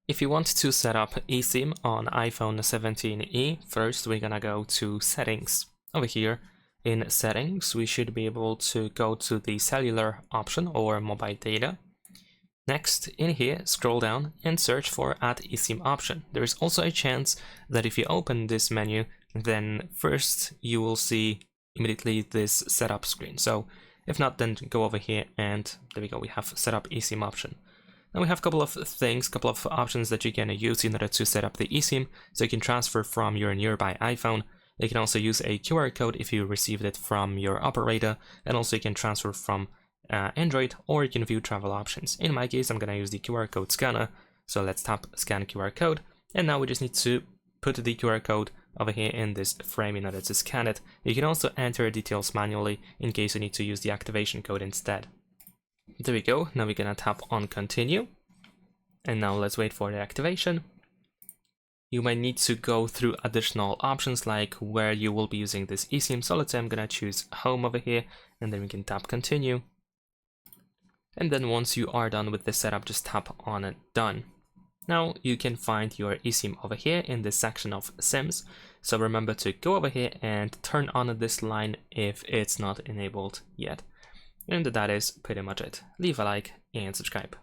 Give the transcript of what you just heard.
If you want to set up eSIM on iPhone 17e, first we're gonna go to Settings. Over here in Settings, we should be able to go to the Cellular option or Mobile Data. Next, in here, scroll down and search for Add eSIM option. There is also a chance that if you open this menu, then first you will see immediately this setup screen. So if not, then go over here and there we go, we have Setup eSIM option. Now we have a couple of options that you can use in order to set up the eSIM, so you can transfer from your nearby iPhone. You can also use a QR code if you received it from your operator, and also you can transfer from Android, or you can view travel options. In my case, I'm going to use the QR code scanner, so let's tap Scan QR code, and now we just need to put the QR code over here in this frame in order to scan it. You can also enter details manually in case you need to use the activation code instead. There we go, now we're gonna tap on continue, and now let's wait for the activation. You might need to go through additional options like where you will be using this eSIM, so let's say I'm gonna choose home over here, and then we can tap continue. And then once you are done with the setup, just tap on done. Now you can find your eSIM over here in this section of SIMs, so remember to go over here and turn on this line if it's not enabled yet. And that is pretty much it. Leave a like and subscribe.